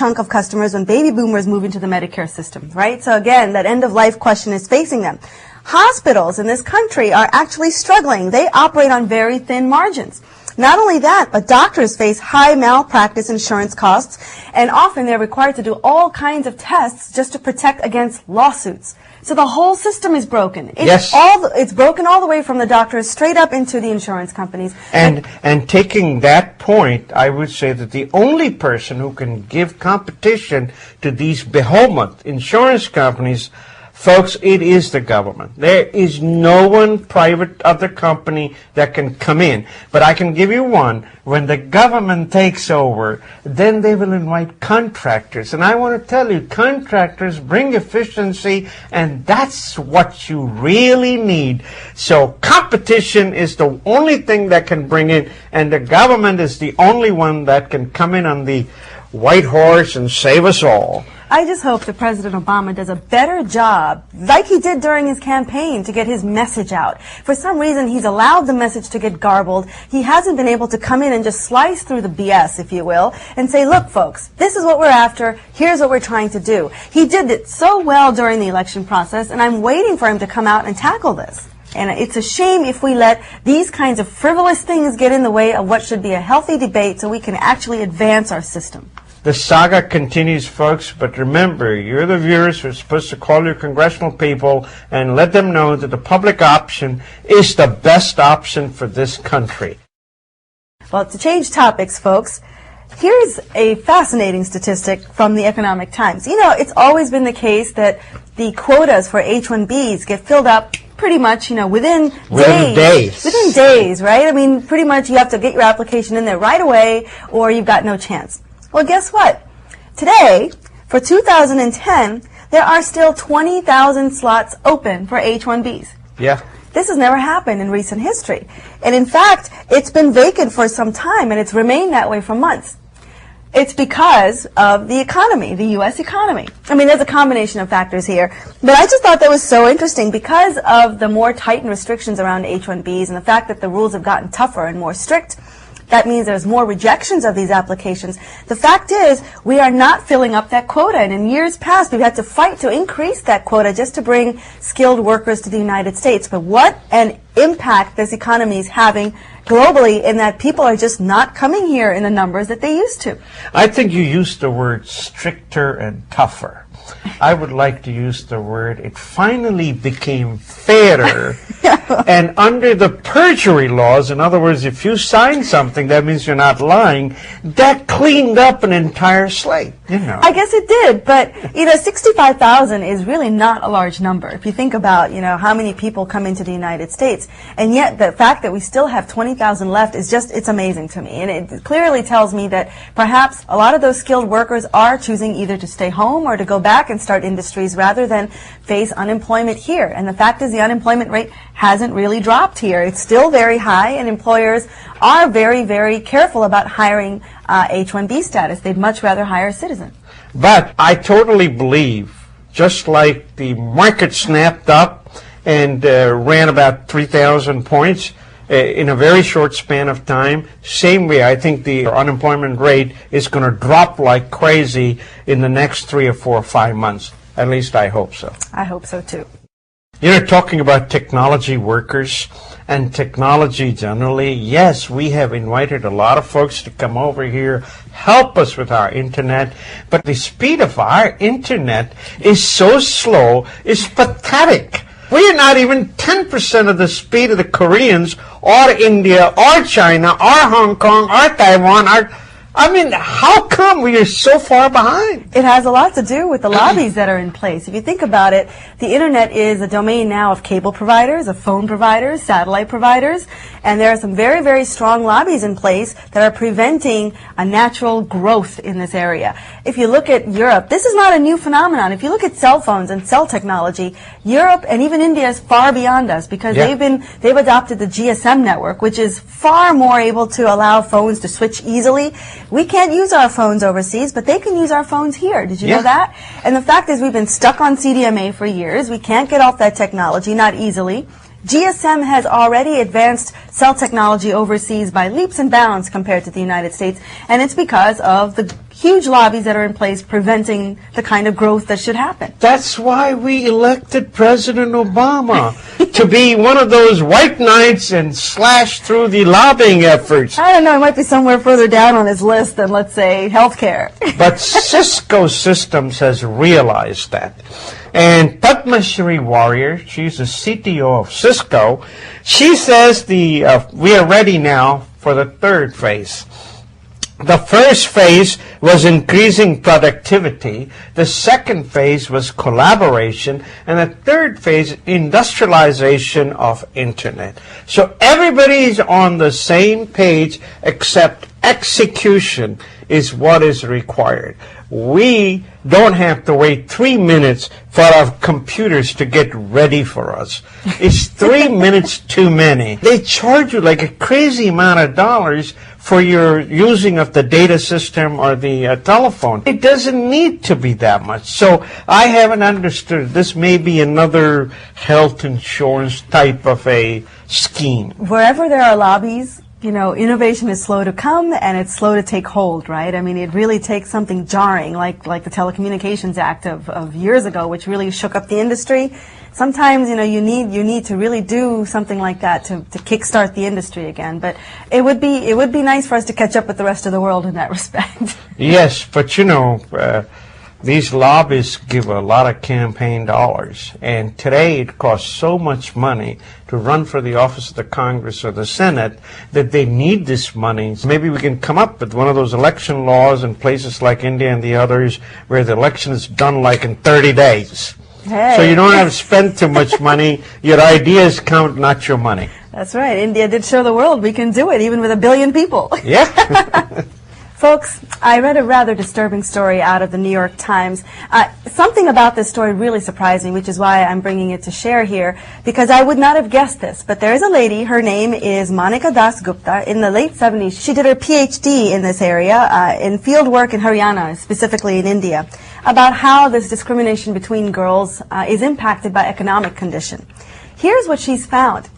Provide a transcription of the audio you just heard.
chunk of customers when baby boomers move into the Medicare system, right? So again, that end-of-life question is facing them. Hospitals in this country are actually struggling. They operate on very thin margins. Not only that, but doctors face high malpractice insurance costs, and often they're required to do all kinds of tests just to protect against lawsuits. So the whole system is broken. It's broken all the way from the doctors straight up into the insurance companies. And taking that point, I would say that the only person who can give competition to these behemoth insurance companies, folks, it is the government. There is no one private other company that can come in. But I can give you one. When the government takes over, then they will invite contractors. And I want to tell you, contractors bring efficiency, and that's what you really need. So competition is the only thing that can bring in, and the government is the only one that can come in on the white horse and save us all. I just hope that President Obama does a better job, like he did during his campaign, to get his message out. For some reason, he's allowed the message to get garbled. He hasn't been able to come in and just slice through the BS, if you will, and say, look, folks, this is what we're after. Here's what we're trying to do. He did it so well during the election process, and I'm waiting for him to come out and tackle this. And it's a shame if we let these kinds of frivolous things get in the way of what should be a healthy debate so we can actually advance our system. The saga continues, folks, but remember, you're the viewers who are supposed to call your congressional people and let them know that the public option is the best option for this country. Well, to change topics, folks, here's a fascinating statistic from the Economic Times. You know, it's always been the case that the quotas for H-1Bs get filled up pretty much, within days. Within days, right? I mean, pretty much you have to get your application in there right away or you've got no chance. Well, guess what? Today, for 2010, there are still 20,000 slots open for H-1Bs. Yeah. This has never happened in recent history. And in fact, it's been vacant for some time, and it's remained that way for months. It's because of the economy, the U.S. economy. I mean, there's a combination of factors here. But I just thought that was so interesting because of the more tightened restrictions around H-1Bs and the fact that the rules have gotten tougher and more strict. That means there's more rejections of these applications. The fact is, we are not filling up that quota. And in years past, we've had to fight to increase that quota just to bring skilled workers to the United States. But what an impact this economy is having globally in that people are just not coming here in the numbers that they used to. I think you used the word stricter and tougher. I would like to use the word, it finally became fairer. And under the perjury laws, in other words, if you sign something, that means you're not lying, that cleaned up an entire slate, I guess it did, but, 65,000 is really not a large number. If you think about, how many people come into the United States, and yet the fact that we still have 20,000 left is just, it's amazing to me. And it clearly tells me that perhaps a lot of those skilled workers are choosing either to stay home or to go back and start industries rather than face unemployment here. And the fact is the unemployment rate hasn't really dropped here. It's still very high, and employers are very, very careful about hiring H-1B status. They'd much rather hire a citizen. But I totally believe, just like the market snapped up and ran about 3,000 points in a very short span of time, same way I think the unemployment rate is going to drop like crazy in the next 3 or 4 or 5 months. At least I hope so. I hope so too. Talking about technology workers and technology generally, yes, we have invited a lot of folks to come over here, help us with our internet, but the speed of our internet is so slow, it's pathetic. We are not even 10% of the speed of the Koreans or India or China or Hong Kong or Taiwan. How come we are so far behind? It has a lot to do with the lobbies that are in place. If you think about it, the internet is a domain now of cable providers, of phone providers, satellite providers, and there are some very, very strong lobbies in place that are preventing a natural growth in this area. If you look at Europe, this is not a new phenomenon. If you look at cell phones and cell technology, Europe and even India is far beyond us because they've adopted the GSM network, which is far more able to allow phones to switch easily. We can't use our phones overseas, but they can use our phones here. Did you know that? And the fact is we've been stuck on CDMA for years. We can't get off that technology, not easily. GSM has already advanced cell technology overseas by leaps and bounds compared to the United States, and it's because of the huge lobbies that are in place preventing the kind of growth that should happen. That's why we elected President Obama to be one of those white knights and slash through the lobbying efforts. I don't know, it might be somewhere further down on his list than, let's say, healthcare. But Cisco Systems has realized that. And Padma Shri Warrior, she's the CTO of Cisco, she says we are ready now for the third phase. The first phase was increasing productivity. The second phase was collaboration. And the third phase, industrialization of Internet. So everybody is on the same page except execution is what is required. We don't have to wait 3 minutes for our computers to get ready for us. It's 3 minutes too many. They charge you like a crazy amount of dollars for your using of the data system or the telephone. It doesn't need to be that much. So I haven't understood. This may be another health insurance type of a scheme. Wherever there are lobbies, you know, innovation is slow to come and it's slow to take hold, right? I mean, it really takes something jarring like the Telecommunications Act of years ago, which really shook up the industry. Sometimes, you know, you need to really do something like that to kickstart the industry again. But it would be nice for us to catch up with the rest of the world in that respect. Yes, but you know, these lobbyists give a lot of campaign dollars, and today it costs so much money to run for the office of the Congress or the Senate that they need this money. Maybe we can come up with one of those election laws in places like India and the others where the election is done like in 30 days. Hey. So you don't have to spend too much money. Your ideas count, not your money. That's right. India did show the world we can do it, even with 1 billion people. Yeah. Folks, I read a rather disturbing story out of the New York Times. Something about this story really surprised me, which is why I'm bringing it to share here, because I would not have guessed this. But there is a lady, her name is Monica Das Gupta. In the late 70s, she did her PhD in this area, in field work in Haryana, specifically in India, about how this discrimination between girls is impacted by economic condition. Here's what she's found.